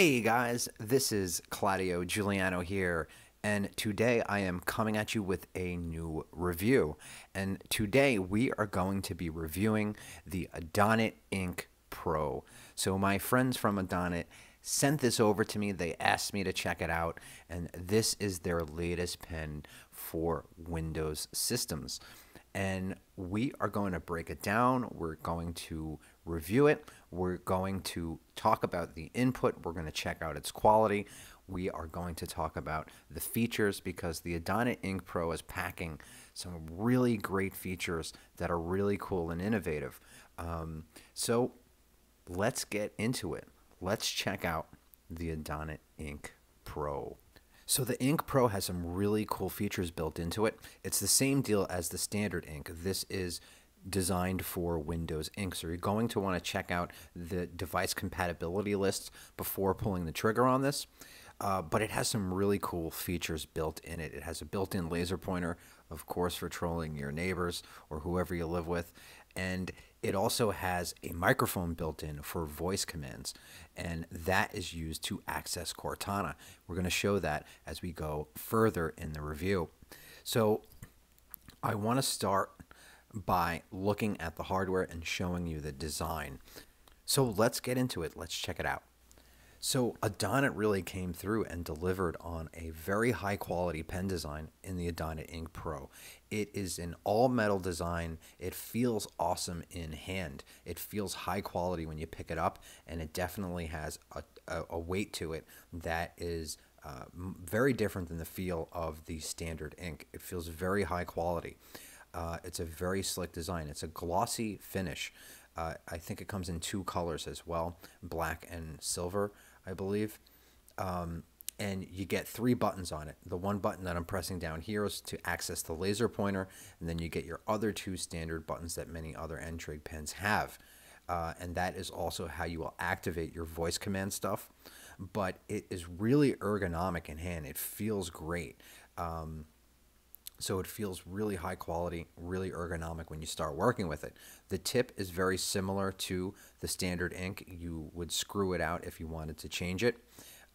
Hey guys, this is Claudio Giuliano here, and today I am coming at you with a new review. And today we are going to be reviewing the Adonit Ink Pro. So my friends from Adonit sent this over to me. They asked me to check it out, and this is their latest pen for Windows systems. And we are going to break it down. We're going to review it. We're going to talk about the input. We're going to check out its quality. We are going to talk about the features because the Adonit Ink Pro is packing some really great features that are really cool and innovative. So let's get into it. Let's check out the Adonit Ink Pro. So the Ink Pro has some really cool features built into it. It's the same deal as the standard ink. This is designed for Windows ink. So you're going to want to check out the device compatibility lists before pulling the trigger on this. But it has some really cool features built in it. It has a built-in laser pointer, of course, for trolling your neighbors or whoever you live with. And it also has a microphone built in for voice commands, and that is used to access Cortana. We're going to show that as we go further in the review. So I want to start by looking at the hardware and showing you the design. So let's get into it. Let's check it out. So Adonit really came through and delivered on a very high quality pen design in the Adonit Ink Pro. It is an all metal design. It feels awesome in hand. It feels high quality when you pick it up, and it definitely has a weight to it that is very different than the feel of the standard ink. It feels very high quality. It's a very slick design. It's a glossy finish. I think it comes in two colors as well, black and silver, I believe. And you get three buttons on it. The one button that I'm pressing down here is to access the laser pointer, and then you get your other two standard buttons that many other N-Trig pens have. And that is also how you will activate your voice command stuff. But it is really ergonomic in hand. It feels great. So it feels really high quality, really ergonomic when you start working with it. The tip is very similar to the standard ink. You would screw it out if you wanted to change it.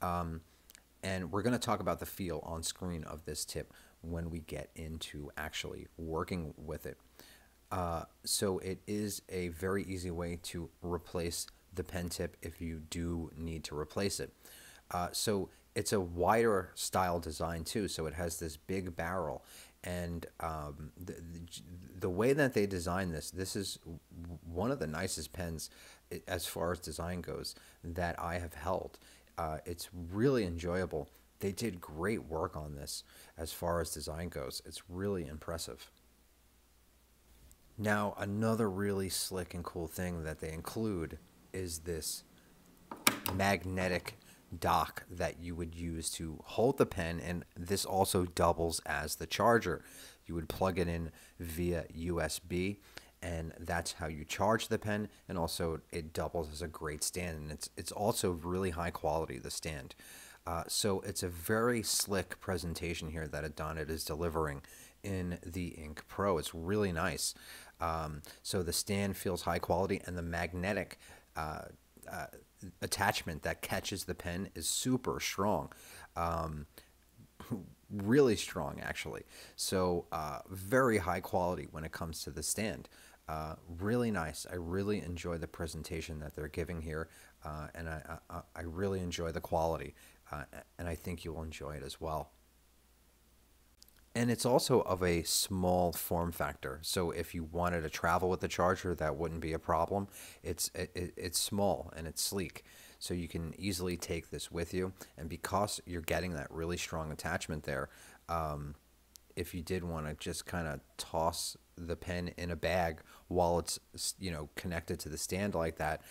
And we're going to talk about the feel on screen of this tip when we get into actually working with it. So it is a very easy way to replace the pen tip if you do need to replace it. So it's a wider style design too, so it has this big barrel. And the way that they designed this is one of the nicest pens as far as design goes that I have held. It's really enjoyable. They did great work on this as far as design goes. It's really impressive. Now, another really slick and cool thing that they include is this magnetic dock that you would use to hold the pen, and this also doubles as the charger. You would plug it in via USB, and that's how you charge the pen, and also it doubles as a great stand, and it's also really high quality, the stand. So it's a very slick presentation here that Adonit is delivering in the Ink Pro. It's really nice. So the stand feels high quality, and the magnetic attachment that catches the pen is super strong, really strong actually. So very high quality when it comes to the stand. Really nice. I really enjoy the presentation that they're giving here, and I really enjoy the quality, and I think you'll enjoy it as well. And it's also of a small form factor, so if you wanted to travel with the charger, that wouldn't be a problem. It's small and it's sleek, so you can easily take this with you. And because you're getting that really strong attachment there, if you did want to just kind of toss the pen in a bag while it's connected to the stand like that,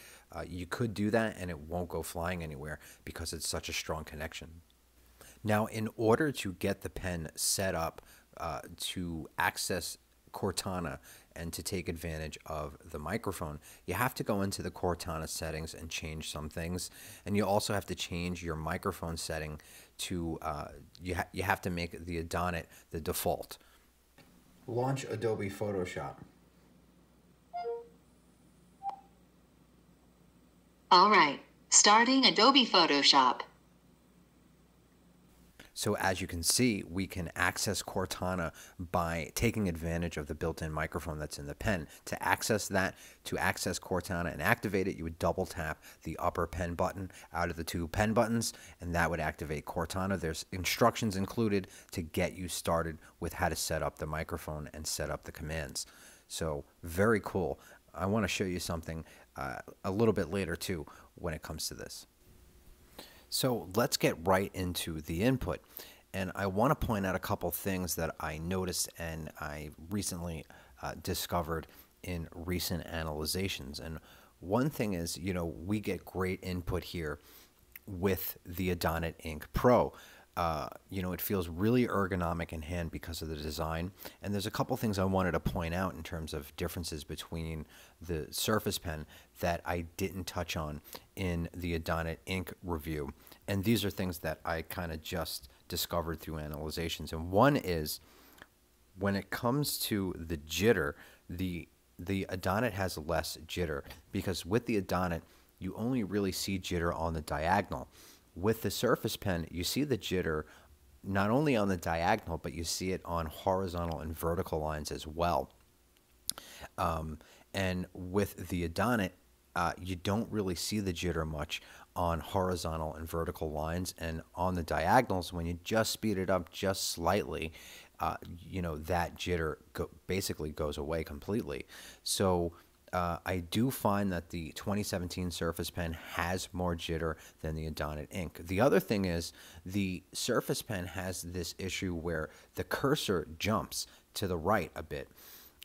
you could do that, and it won't go flying anywhere because it's such a strong connection. Now, in order to get the pen set up to access Cortana and to take advantage of the microphone, you have to go into the Cortana settings and change some things. And you also have to change your microphone setting to, you have to make the Adonit the default. Launch Adobe Photoshop. All right, Starting Adobe Photoshop. So as you can see, we can access Cortana by taking advantage of the built-in microphone that's in the pen. To access Cortana and activate it, you would double tap the upper pen button out of the two pen buttons, and that would activate Cortana. There's instructions included to get you started with how to set up the microphone and set up the commands. So very cool. I want to show you something a little bit later too when it comes to this. So let's get right into the input. And I want to point out a couple things that I noticed and I recently discovered in recent analyzations. And one thing is, we get great input here with the Adonit Ink Pro. It feels really ergonomic in hand because of the design. And there's a couple things I wanted to point out in terms of differences between the Surface Pen that I didn't touch on in the Adonit Ink review. And these are things that I kind of just discovered through analyzations. And one is when it comes to the jitter, the Adonit has less jitter because with the Adonit, you only really see jitter on the diagonal. With the Surface Pen, you see the jitter not only on the diagonal, but you see it on horizontal and vertical lines as well. And with the Adonit, you don't really see the jitter much on horizontal and vertical lines. And on the diagonals, when you just speed it up just slightly, that jitter basically goes away completely. So I do find that the 2017 Surface Pen has more jitter than the Adonit Ink. The other thing is the Surface Pen has this issue where the cursor jumps to the right a bit.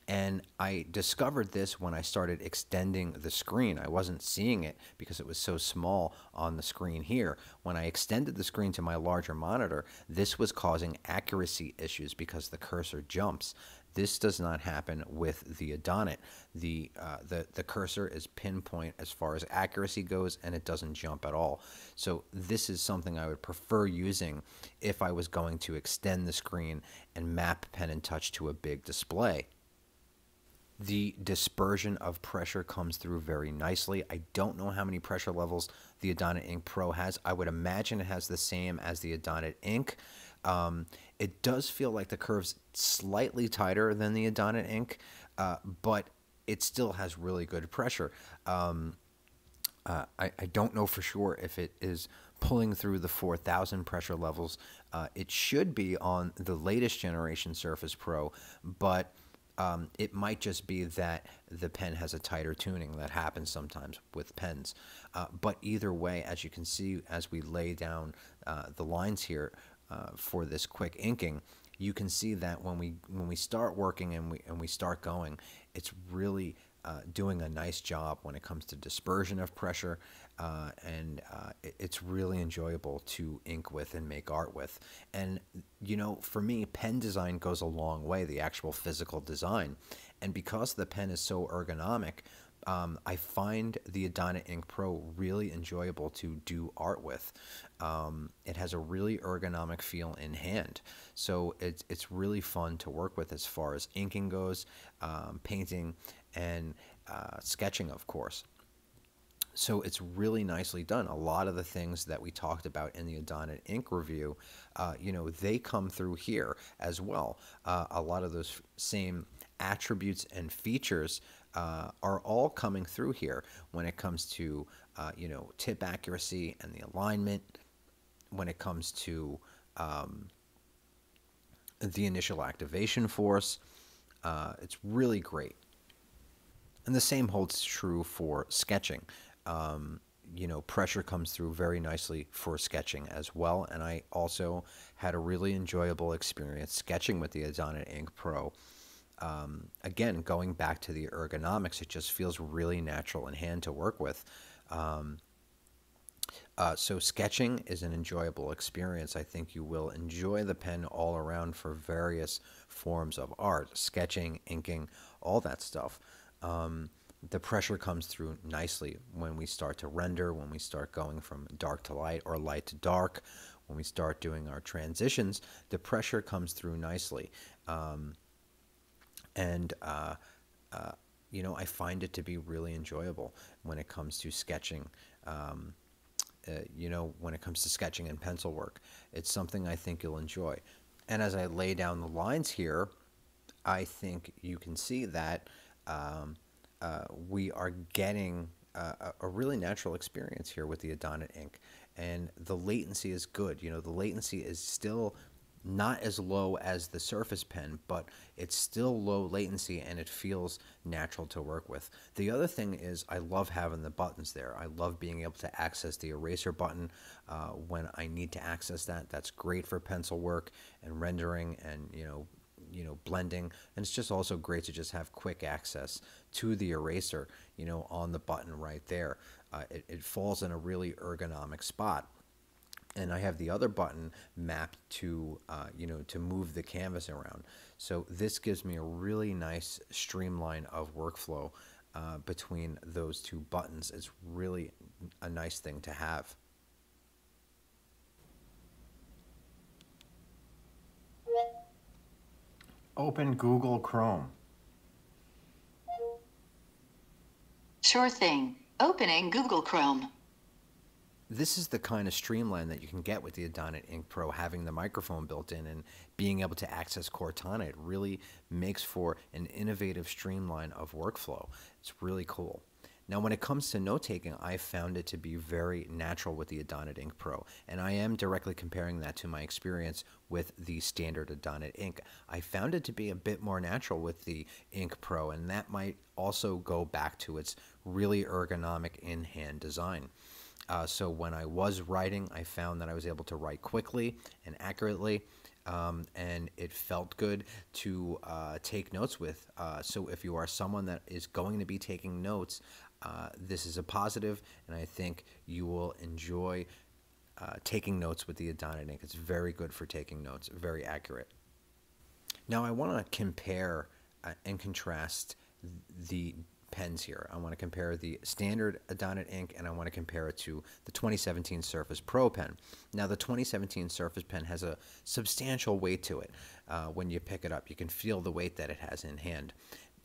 And I discovered this when I started extending the screen. I wasn't seeing it because it was so small on the screen here. When I extended the screen to my larger monitor, this was causing accuracy issues because the cursor jumps. This does not happen with the Adonit. The cursor is pinpoint as far as accuracy goes, and it doesn't jump at all. So this is something I would prefer using if I was going to extend the screen and map pen and touch to a big display. The dispersion of pressure comes through very nicely. I don't know how many pressure levels the Adonit Ink Pro has. I would imagine it has the same as the Adonit Ink. It does feel like the curve's slightly tighter than the Adonit Ink, but it still has really good pressure. I don't know for sure if it is pulling through the 4,000 pressure levels. It should be on the latest generation Surface Pro, but it might just be that the pen has a tighter tuning. That happens sometimes with pens. But either way, as you can see, as we lay down the lines here for this quick inking, you can see that when we start working and we start going, it's really doing a nice job when it comes to dispersion of pressure, and it's really enjoyable to ink with and make art with. And for me, pen design goes a long way, the actual physical design. And because the pen is so ergonomic, I find the Adonit Ink Pro really enjoyable to do art with. It has a really ergonomic feel in hand, so it's really fun to work with as far as inking goes, painting, and sketching, of course. So it's really nicely done. A lot of the things that we talked about in the Adonit Ink review, they come through here as well. A lot of those same attributes and features are all coming through here when it comes to tip accuracy and the alignment, when it comes to the initial activation force. It's really great. And the same holds true for sketching. Pressure comes through very nicely for sketching as well. And I also had a really enjoyable experience sketching with the Adonit Ink Pro. Again, going back to the ergonomics, it just feels really natural in hand to work with. So sketching is an enjoyable experience. I think you will enjoy the pen all around for various forms of art, sketching, inking, all that stuff. The pressure comes through nicely when we start to render, when we start going from dark to light or light to dark, when we start doing our transitions, the pressure comes through nicely. I find it to be really enjoyable when it comes to sketching. when it comes to sketching and pencil work. It's something I think you'll enjoy. And as I lay down the lines here, I think you can see that we are getting a really natural experience here with the Adonit ink. And the latency is good. The latency is still not as low as the Surface Pen, but it's still low latency and it feels natural to work with. The other thing is I love having the buttons there. I love being able to access the eraser button when I need to access that. That's great for pencil work and rendering and blending, and it's just also great to just have quick access to the eraser on the button right there. It falls in a really ergonomic spot. And I have the other button mapped to to move the canvas around. So this gives me a really nice streamline of workflow between those two buttons. It's really a nice thing to have. Open Google Chrome. Sure thing. Opening Google Chrome. This is the kind of streamline that you can get with the Adonit Ink Pro, having the microphone built in and being able to access Cortana. It really makes for an innovative streamline of workflow. It's really cool. Now, when it comes to note-taking, I found it to be very natural with the Adonit Ink Pro, and I am directly comparing that to my experience with the standard Adonit Ink. I found it to be a bit more natural with the Ink Pro, and that might also go back to its really ergonomic in-hand design. So when I was writing, I found that I was able to write quickly and accurately, and it felt good to take notes with. So if you are someone that is going to be taking notes, this is a positive, and I think you will enjoy taking notes with the Adonit Ink. It's very good for taking notes, very accurate. Now I want to compare and contrast the pens here. I want to compare the standard Adonit ink and I want to compare it to the 2017 Surface Pro pen. Now the 2017 Surface pen has a substantial weight to it. When you pick it up, you can feel the weight that it has in hand.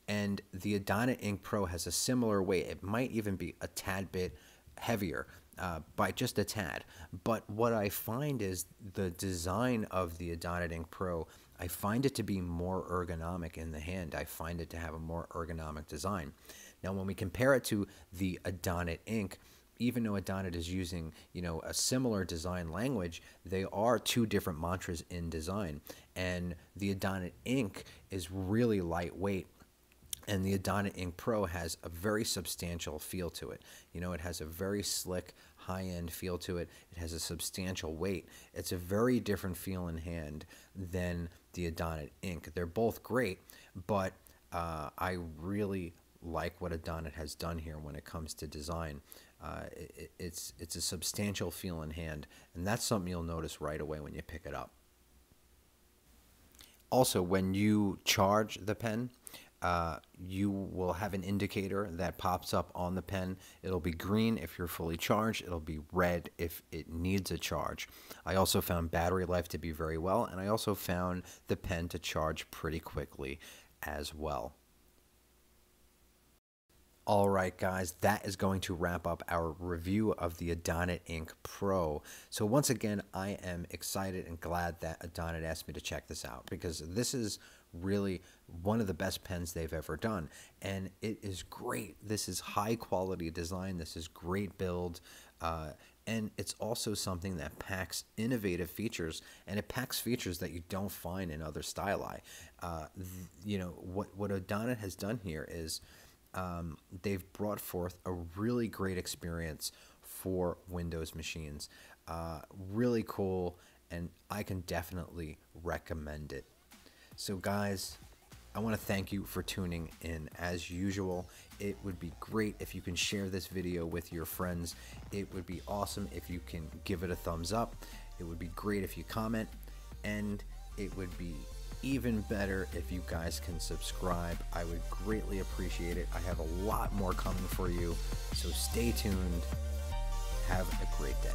And the Adonit Ink Pro has a similar weight. It might even be a tad bit heavier, by just a tad. But what I find is the design of the Adonit Ink Pro, I find it to be more ergonomic in the hand. I find it to have a more ergonomic design. Now, when we compare it to the Adonit Ink, even though Adonit is using, a similar design language, they are two different mantras in design. And the Adonit Ink is really lightweight, and the Adonit Ink Pro has a very substantial feel to it. It has a very slick, high-end feel to it. It has a substantial weight. It's a very different feel in hand than the Adonit Ink. They're both great, but I really like what Adonit has done here when it comes to design. It's a substantial feel in hand, and that's something you'll notice right away when you pick it up. Also, when you charge the pen, you will have an indicator that pops up on the pen. It'll be green if you're fully charged. It'll be red if it needs a charge. I also found battery life to be very well, and I also found the pen to charge pretty quickly as well. All right, guys, that is going to wrap up our review of the Adonit Ink Pro. So once again, I am excited and glad that Adonit asked me to check this out, because this is really one of the best pens they've ever done, and it is great. This is high quality design. This is great build, and it's also something that packs innovative features, and it packs features that you don't find in other styli. What Adonit has done here is they've brought forth a really great experience for Windows machines. Really cool, and I can definitely recommend it. So guys, I want to thank you for tuning in. As usual, it would be great if you can share this video with your friends. It would be awesome if you can give it a thumbs up. It would be great if you comment, and it would be even better if you guys can subscribe. I would greatly appreciate it. I have a lot more coming for you, so stay tuned. Have a great day.